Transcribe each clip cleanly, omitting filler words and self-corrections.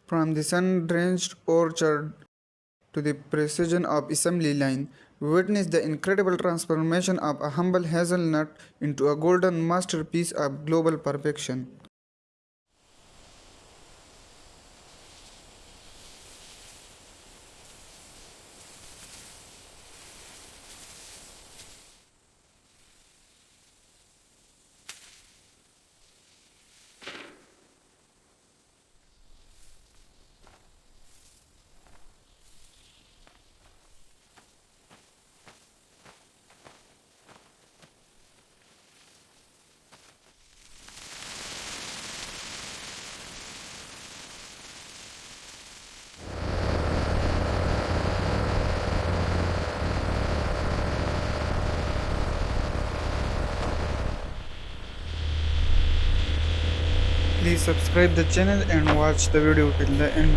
From the sun-drenched orchard to the precision of assembly line, we witness the incredible transformation of a humble hazelnut into a golden masterpiece of global perfection. Please subscribe the channel and watch the video till the end.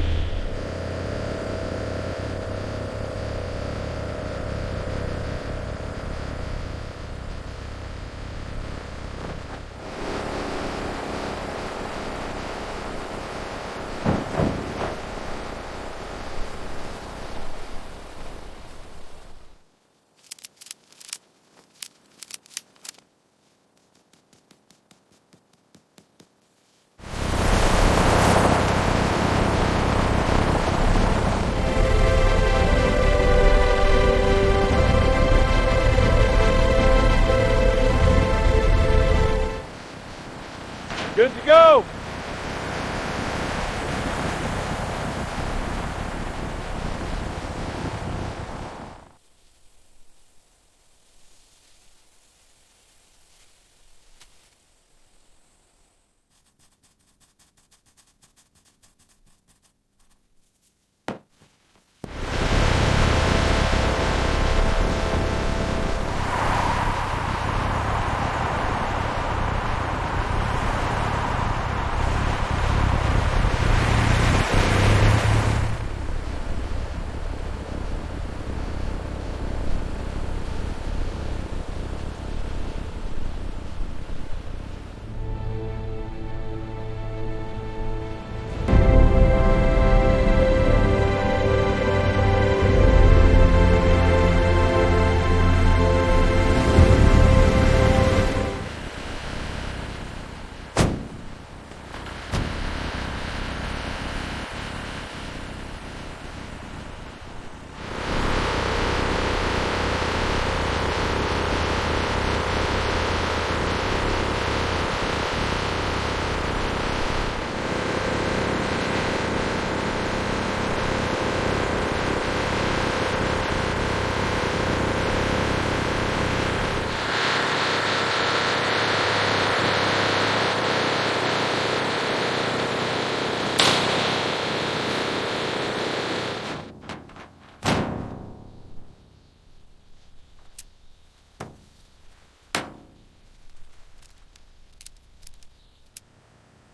Good to go.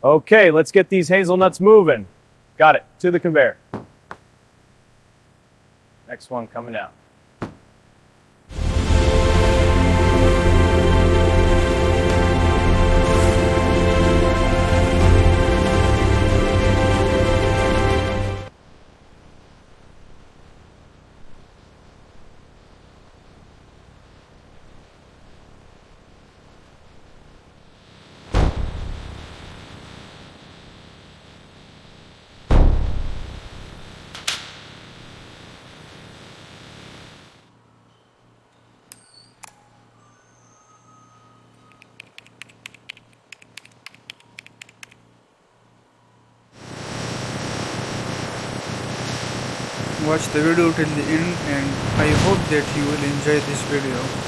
Okay, let's get these hazelnuts moving. Got it, to the conveyor. Next one coming out. Watch the video till the end and I hope that you will enjoy this video.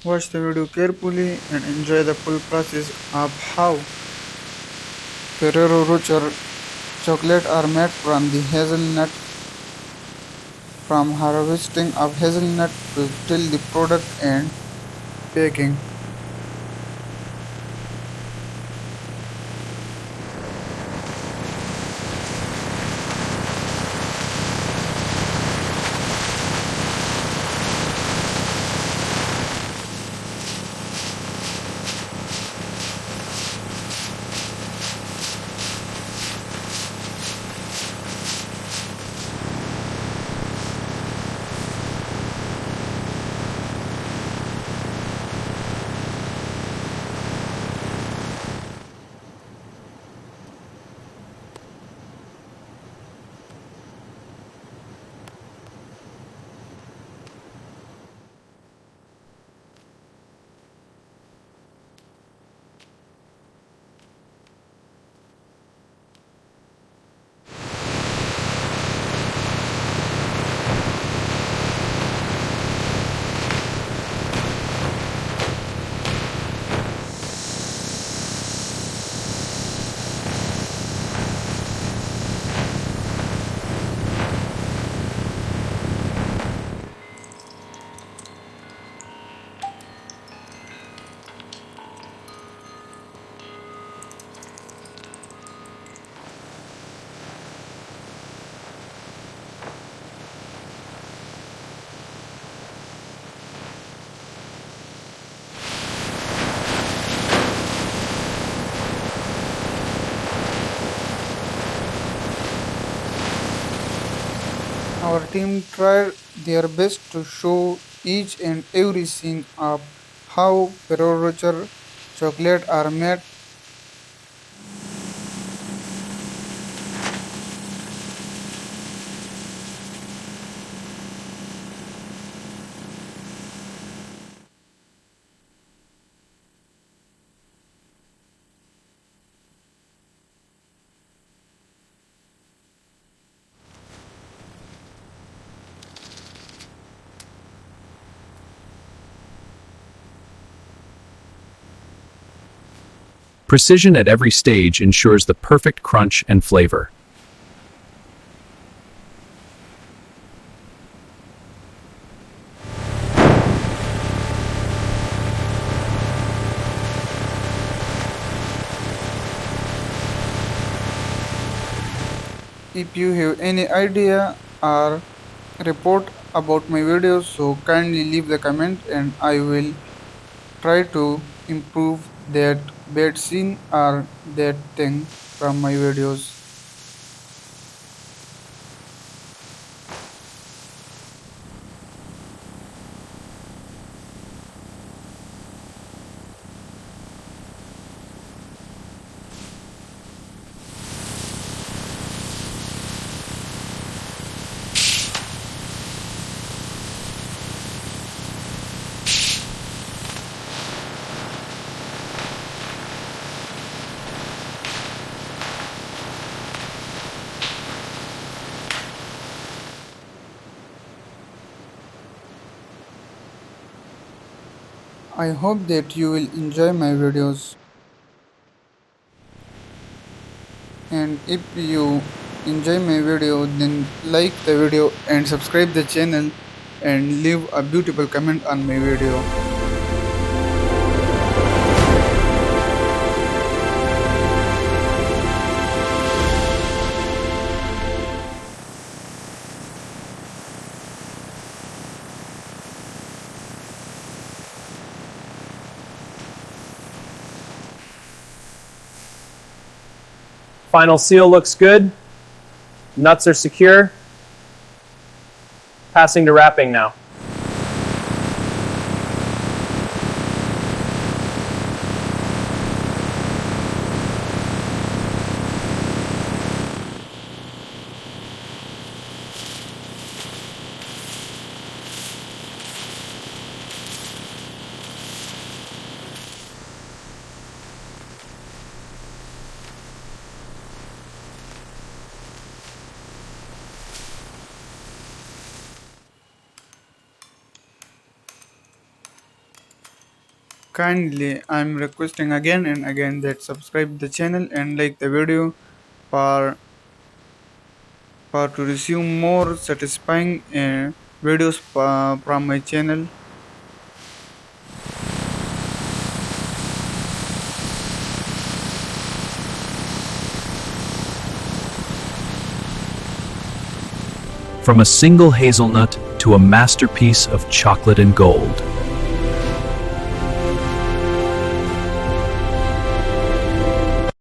Watch the video carefully and enjoy the full process of how Ferrero Rocher chocolate are made from the hazelnut, from harvesting of hazelnut to till the product and baking. Our team tried their best to show each and every scene of how Ferrero Rocher chocolate are made. Precision at every stage ensures the perfect crunch and flavor. If you have any idea or report about my videos, so kindly leave the comment and I will try to improve that bad scene or that thing from my videos. I hope that you will enjoy my videos, and if you enjoy my video then like the video and subscribe the channel and leave a beautiful comment on my video. Final seal looks good. Nuts are secure. Passing to wrapping now. Kindly, I'm requesting again and again that subscribe the channel and like the video for to receive more satisfying videos from my channel. From a single hazelnut to a masterpiece of chocolate and gold.